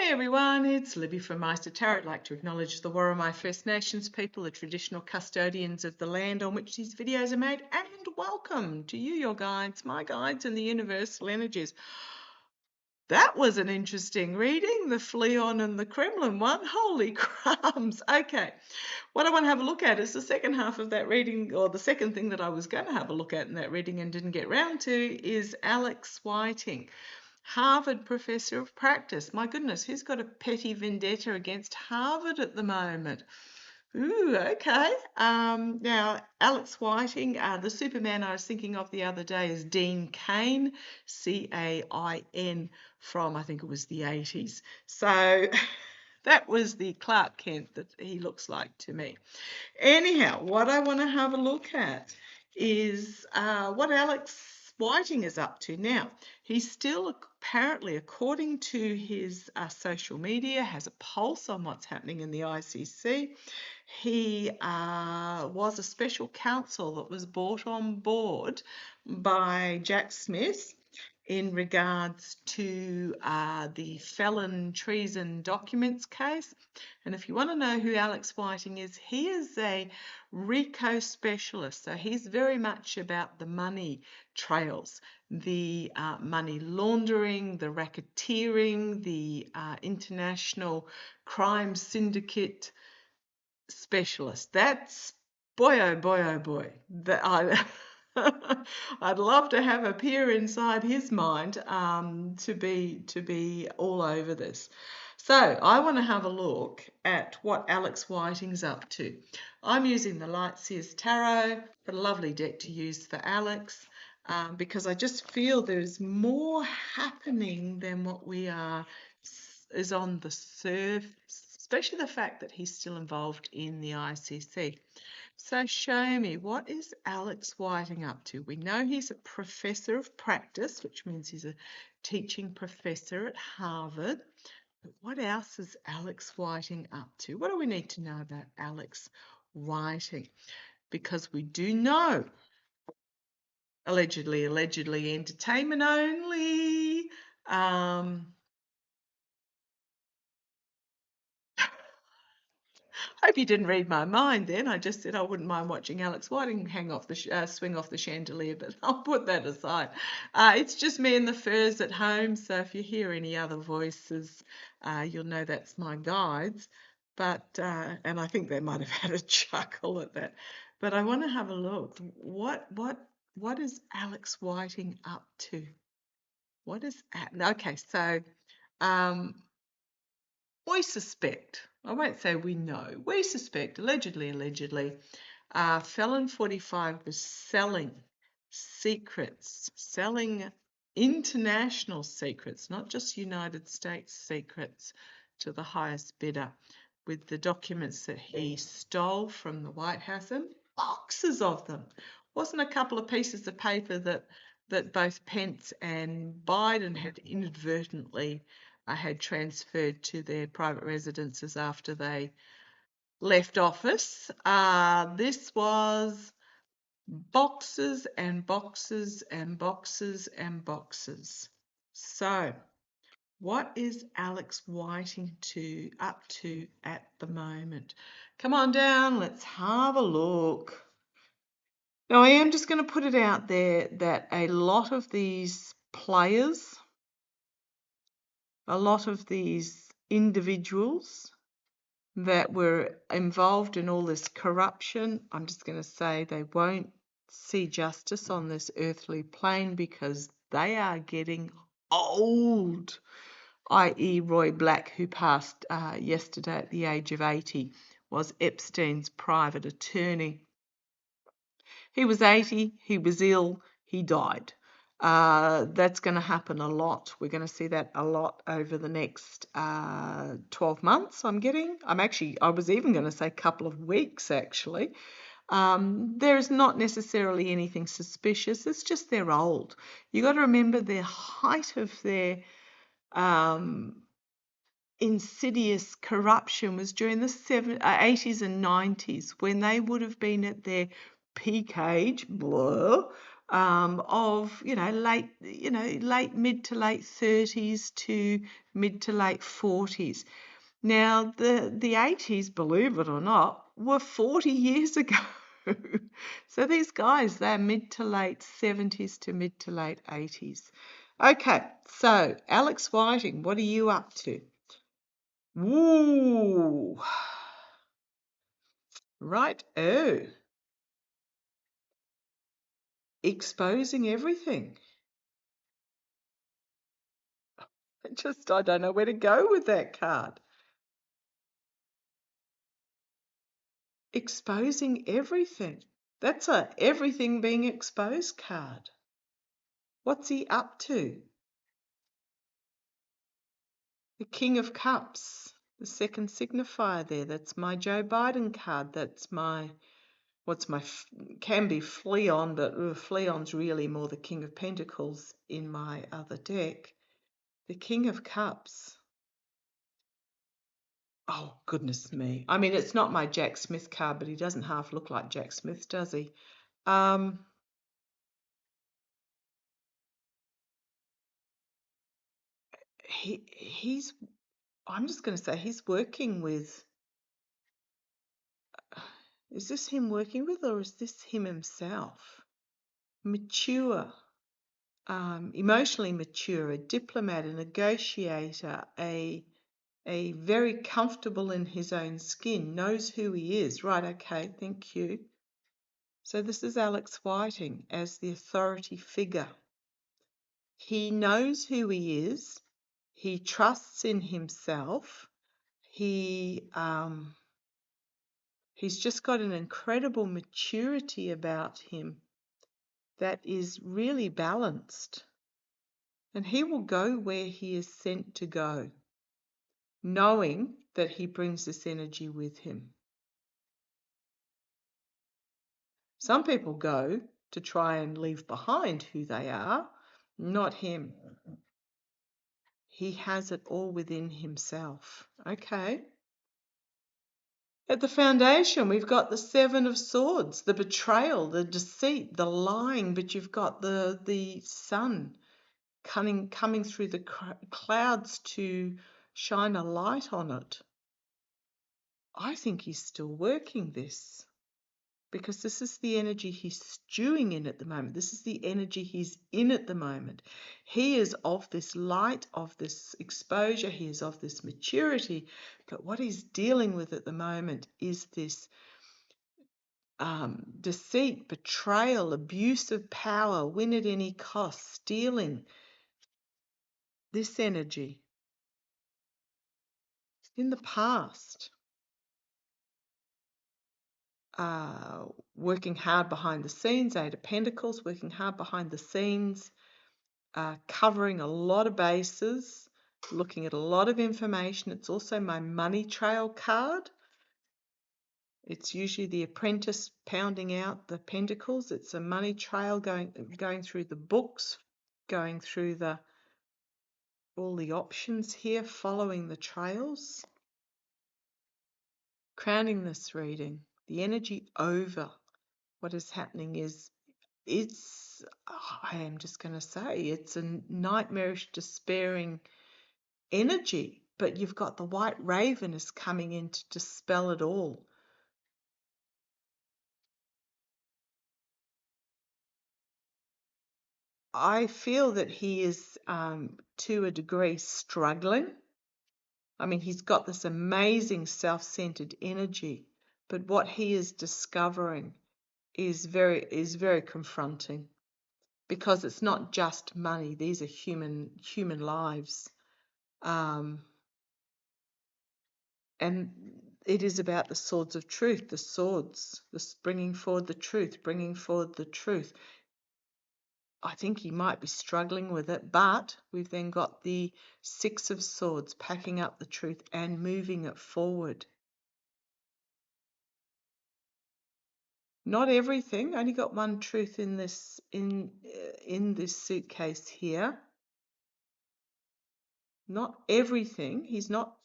Hey everyone, it's Libby from Maighstirtarot. Tarot. I'd like to acknowledge the Worimi First Nations people, the traditional custodians of the land on which these videos are made, and welcome to you, your guides, my guides, and the universal energies. That was an interesting reading, the Fleon and the Kremlin one. Holy crumbs. Okay, what I want to have a look at is the second half of that reading, or the second thing that I was going to have a look at in that reading and didn't get round to, is Alex Whiting, Harvard professor of practice. My goodness, who's got a petty vendetta against Harvard at the moment? Ooh, okay. Now, Alex Whiting, the Superman I was thinking of the other day is Dean Cain, Cain, from I think it was the 80s. So that was the Clark Kent that he looks like to me. Anyhow, what I want to have a look at is what Alex Whiting is up to now. He's still apparently, according to his social media, has a pulse on what's happening in the ICC. He was a special counsel that was brought on board by Jack Smith in regards to the felon treason documents case. And if you want to know who Alex Whiting is, he is a RICO specialist. So he's very much about the money trails, the money laundering, the racketeering, the international crime syndicate specialist. That's boy, oh boy, oh boy. I'd love to have a peer inside his mind to be all over this. So I want to have a look at what Alex Whiting's up to. I'm using the Lightseers Tarot, a lovely deck to use for Alex, because I just feel there's more happening than what is on the surface, especially the fact that he's still involved in the ICC. So show me, what is Alex Whiting up to? We know he's a professor of practice, which means he's a teaching professor at Harvard. But what else is Alex Whiting up to? What do we need to know about Alex Whiting? Because we do know, allegedly, entertainment only. Hope you didn't read my mind then. I just said I wouldn't mind watching Alex Whiting hang off the swing off the chandelier, but I'll put that aside. It's just me and the furs at home, so if you hear any other voices, you'll know that's my guides. But and I think they might have had a chuckle at that. But I want to have a look. What is Alex Whiting up to? What is okay? So we suspect, I won't say we know, we suspect, allegedly, Felon 45 was selling secrets, selling international secrets, not just United States secrets, to the highest bidder with the documents that he stole from the White House, and boxes of them. Wasn't a couple of pieces of paper that both Pence and Biden had inadvertently had transferred to their private residences after they left office. This was boxes and boxes and boxes and boxes. So, what is Alex Whiting up to at the moment? Come on down, let's have a look. Now, I am just going to put it out there that a lot of these players, a lot of these individuals that were involved in all this corruption, I'm just going to say they won't see justice on this earthly plane because they are getting old, i.e. Roy Black, who passed yesterday at the age of 80, was Epstein's private attorney. He was 80, he was ill, he died. That's going to happen a lot. We're going to see that a lot over the next 12 months, I was even going to say a couple of weeks, actually. There's not necessarily anything suspicious. It's just they're old. You got to remember the height of their insidious corruption was during the 80s and 90s, when they would have been at their peak age, of late mid to late 30s to mid to late 40s. Now the 80s, believe it or not, were 40 years ago. So these guys, they're mid to late 70s to mid to late 80s. Okay, so Alex Whiting, what are you up to? Woo! Right, oh. Exposing everything. I don't know where to go with that card. Exposing everything. That's a everything being exposed card. What's he up to? The King of Cups, the second signifier there. That's my Joe Biden card. That's my, can be Fleon, but Fleon's really more the King of Pentacles in my other deck. The King of Cups. Oh, goodness me. I mean, it's not my Jack Smith card, but he doesn't half look like Jack Smith, does he? He's, I'm just going to say he's working with, is this him working with or is this him himself? Mature, emotionally mature, a diplomat, a negotiator, a very comfortable in his own skin, knows who he is. Right, okay, thank you. So this is Alex Whiting as the authority figure. He knows who he is. He trusts in himself. He's just got an incredible maturity about him that is really balanced. And he will go where he is sent to go, knowing that he brings this energy with him. Some people go to try and leave behind who they are, not him. He has it all within himself. Okay. At the foundation, we've got the Seven of Swords, the betrayal, the deceit, the lying, but you've got the sun coming through the clouds to shine a light on it. I think he's still working this because this is the energy he's stewing in at the moment. This is the energy he's in at the moment. He is of this light, of this exposure, he is of this maturity, but what he's dealing with at the moment is this deceit, betrayal, abuse of power, win at any cost, stealing. This energy in the past, working hard behind the scenes, Eight of Pentacles, working hard behind the scenes, covering a lot of bases, looking at a lot of information. It's also my money trail card. It's usually the apprentice pounding out the pentacles. It's a money trail going through the books, going through all the options here, following the trails. Crowning this reading, the energy over what is happening is, I am just going to say, it's a nightmarish, despairing energy, but you've got the white raven is coming in to dispel it all. I feel that he is, to a degree, struggling. I mean, he's got this amazing self-centered energy, but what he is discovering is very confronting, because it's not just money. These are human lives, and it is about the swords of truth. The swords, bringing forward the truth, bringing forward the truth. I think he might be struggling with it, but we've then got the Six of Swords, packing up the truth and moving it forward. Not everything. Only got one truth in this this suitcase here. Not everything. He's not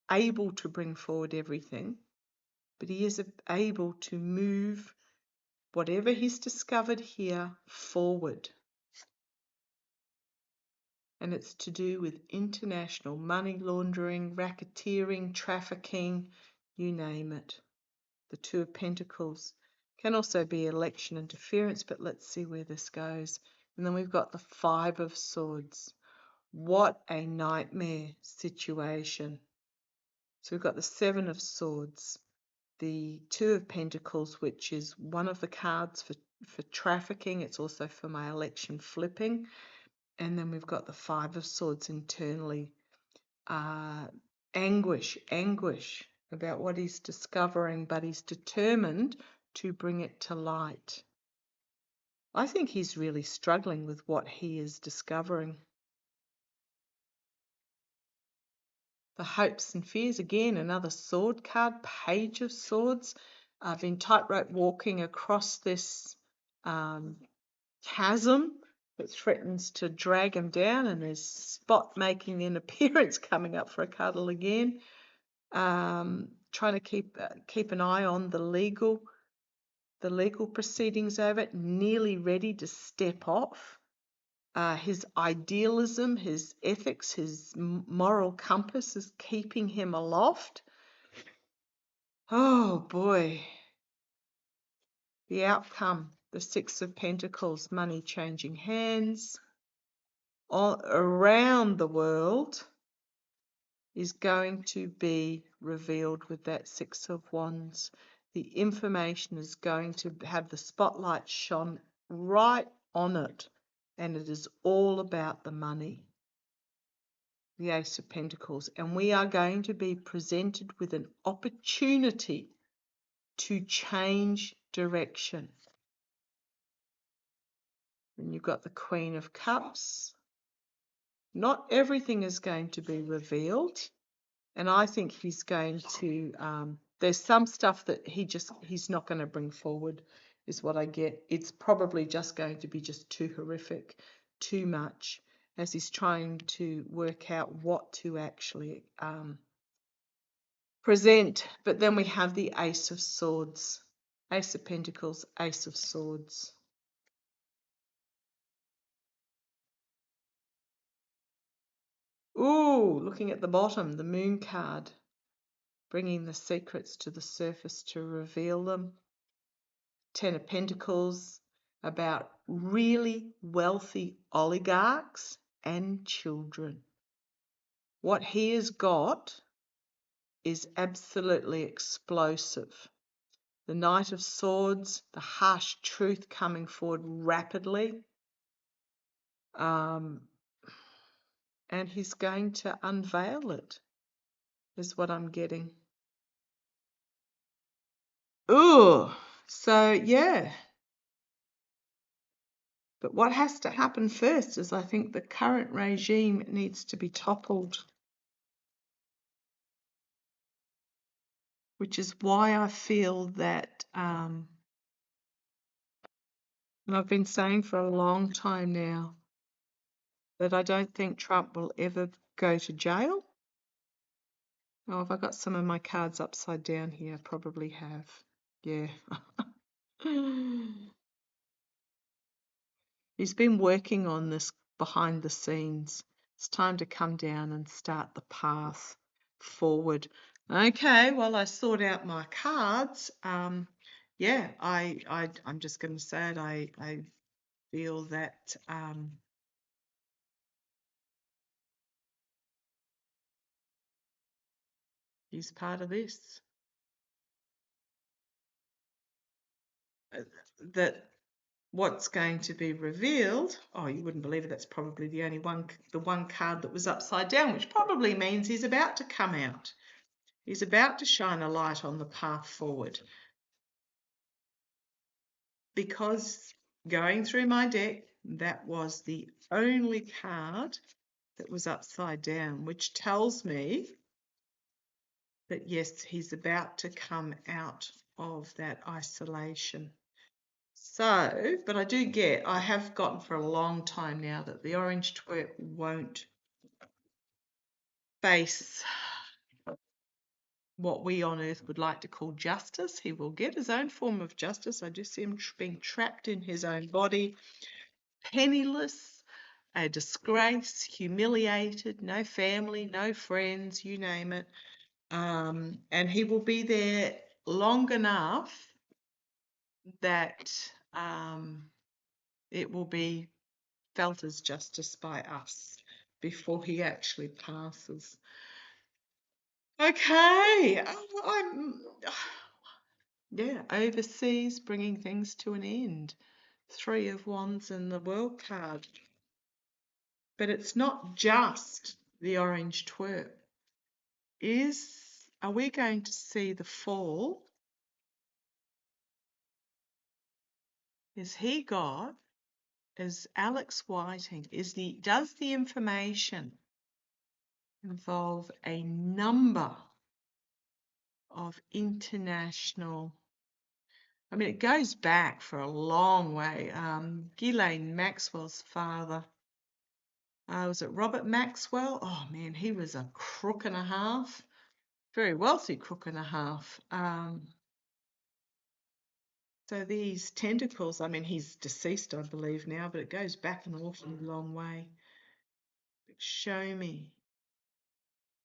able to bring forward everything, but he is able to move whatever he's discovered here, forward. And it's to do with international money laundering, racketeering, trafficking, you name it. The Two of Pentacles can also be election interference, but let's see where this goes. And then we've got the Five of Swords. What a nightmare situation. So we've got the Seven of Swords, the Two of Pentacles, which is one of the cards for trafficking. It's also for my election flipping. And then we've got the Five of Swords internally. Anguish about what he's discovering, but he's determined to bring it to light. I think he's really struggling with what he is discovering. The hopes and fears, again, another sword card, Page of Swords. I've been tightrope walking across this chasm that threatens to drag him down, and there's Spot making an appearance coming up for a cuddle again. Trying to keep an eye on the legal proceedings over it, nearly ready to step off. His idealism, his ethics, his moral compass is keeping him aloft. Oh boy. The outcome, the Six of Pentacles, money changing hands all around the world, is going to be revealed with that Six of Wands. The information is going to have the spotlight shone right on it, and it is all about the money. The Ace of Pentacles, and we are going to be presented with an opportunity to change direction. And you've got the Queen of Cups. Not everything is going to be revealed, and I think he's going to, there's some stuff that he's not going to bring forward, is what I get. It's probably just going to be just too horrific, too much, as he's trying to work out what to actually present. But then we have the Ace of Swords, Ace of Pentacles, Ace of Swords. Ooh, looking at the bottom, the Moon card, bringing the secrets to the surface to reveal them. Ten of Pentacles, about really wealthy oligarchs and children. What he has got is absolutely explosive. The Knight of Swords, the harsh truth coming forward rapidly. And he's going to unveil it, is what I'm getting. Ooh, so yeah. But what has to happen first is I think the current regime needs to be toppled, which is why I feel that, and I've been saying for a long time now, that I don't think Trump will ever go to jail. Oh, have I got some of my cards upside down here? Probably have. Yeah. He's been working on this behind the scenes. It's time to come down and start the path forward. Okay, well, I sort out my cards. Yeah, I'm just going to say it. I feel that he's part of this. That what's going to be revealed, oh, you wouldn't believe it, that's probably the one card that was upside down, which probably means he's about to come out. He's about to shine a light on the path forward. Because going through my deck, that was the only card that was upside down, which tells me that yes, he's about to come out of that isolation. So, but I have gotten for a long time now that the orange twerp won't face what we on earth would like to call justice. He will get his own form of justice. I just see him being trapped in his own body, penniless, a disgrace, humiliated, no family, no friends, you name it. And he will be there long enough that it will be felt as justice by us before he actually passes. Okay, yeah, overseas, bringing things to an end. 3 of Wands in the World card. But it's not just the orange twerp. Are we going to see the fall? Is he God? Is Alex Whiting? Does the information involve a number of international? I mean, it goes back for a long way. Ghislaine Maxwell's father, was it Robert Maxwell? Oh man, he was a crook and a half, very wealthy crook and a half. So these tentacles, I mean, he's deceased, I believe now, but it goes back an awfully long way. But show me,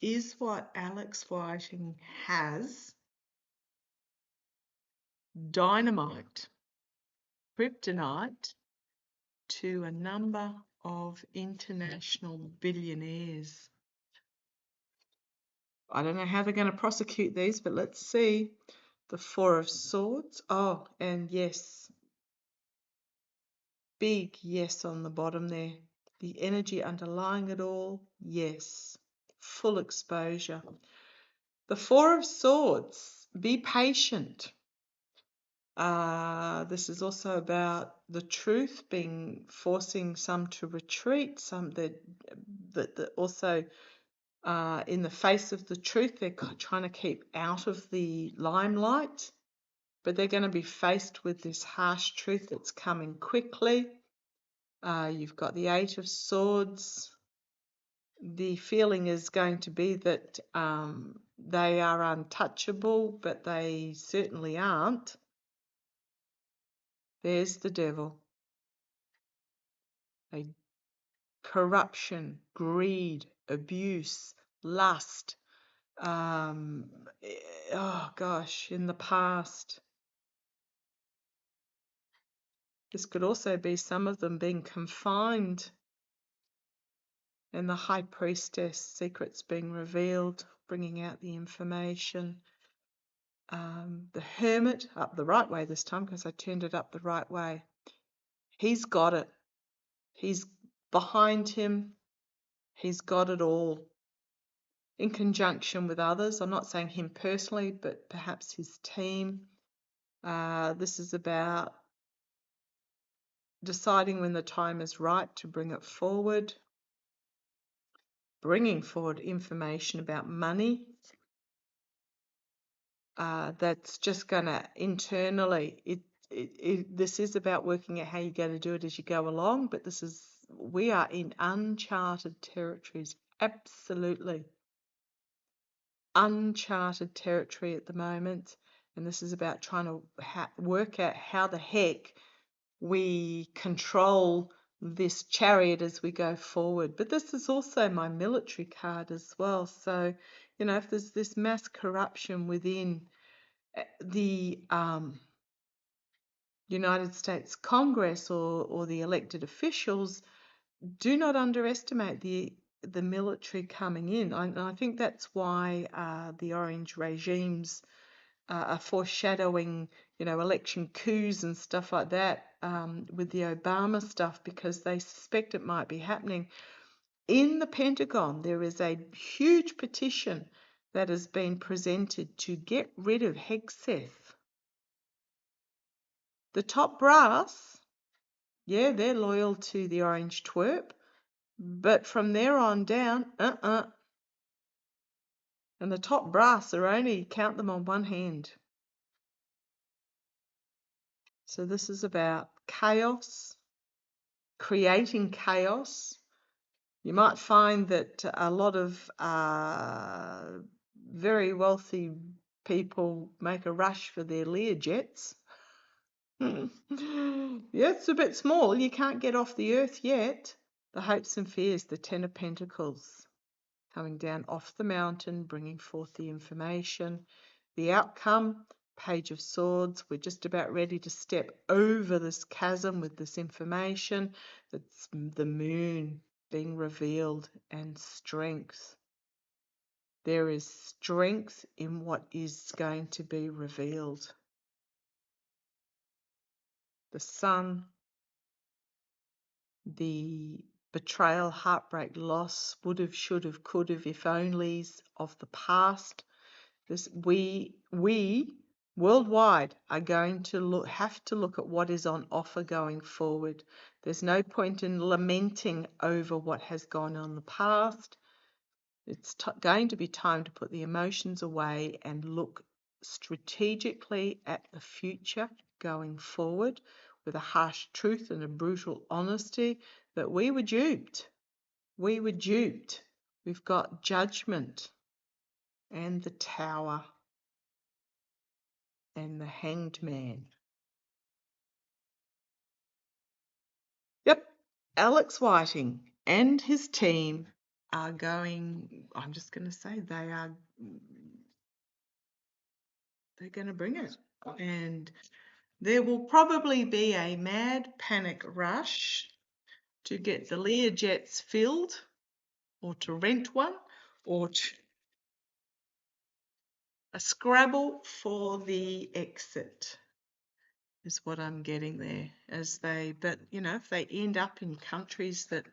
is what Alex Whiting has dynamite, kryptonite to a number of international billionaires? I don't know how they're going to prosecute these, but let's see. The 4 of Swords. Oh, and yes. Big yes on the bottom there. The energy underlying it all, yes. Full exposure. The 4 of Swords. Be patient. This is also about the truth forcing some to retreat, some that also in the face of the truth, they're trying to keep out of the limelight, but they're going to be faced with this harsh truth that's coming quickly. You've got the 8 of Swords. The feeling is going to be that they are untouchable, but they certainly aren't. There's the devil. A corruption, greed, abuse, lust. Oh gosh, in the past. This could also be some of them being confined and the High Priestess, secrets being revealed, bringing out the information. The Hermit, up the right way this time because I turned it up the right way. He's got it. He's behind him. He's got it all. In conjunction with others. I'm not saying him personally, but perhaps his team. This is about deciding when the time is right to bring it forward, bringing forward information about money that's just going to internally, this is about working out how you're going to do it as you go along, but we are in uncharted territories, absolutely uncharted territory at the moment, and this is about trying to work out how the heck we control this chariot as we go forward. But this is also my military card as well. So, if there's this mass corruption within the United States Congress or the elected officials, do not underestimate the military coming in. I think that's why the orange regimes are foreshadowing, election coups and stuff like that with the Obama stuff, because they suspect it might be happening. In the Pentagon, there is a huge petition that has been presented to get rid of Hegseth. The top brass, yeah, they're loyal to the orange twerp, but from there on down, And the top brass are only, count them on one hand. So this is about chaos, creating chaos. You might find that a lot of very wealthy people make a rush for their Learjets. Yeah, it's a bit small. You can't get off the earth yet. The hopes and fears, the Ten of Pentacles, coming down off the mountain, bringing forth the information. The outcome, Page of Swords. We're just about ready to step over this chasm with this information. That's the moon being revealed, and strength. There is strength in what is going to be revealed. The sun, the betrayal, heartbreak, loss, would have, should have, could have, if onlys of the past. This we worldwide are going to have to look at what is on offer going forward. There's no point in lamenting over what has gone on in the past. It's going to be time to put the emotions away and look strategically at the future going forward with a harsh truth and a brutal honesty that we were duped. We were duped. We've got Judgment and the Tower and the Hanged Man. Yep, Alex Whiting and his team are going, I'm just going to say they're going to bring it. And there will probably be a mad panic rush to get the Learjets filled, or to rent one, or a scrabble for the exit is what I'm getting there. But you know, if they end up in countries that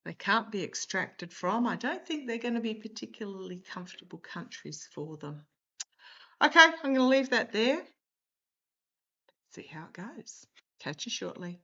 they can't be extracted from, I don't think they're going to be particularly comfortable countries for them. Okay, I'm going to leave that there. See how it goes. Catch you shortly.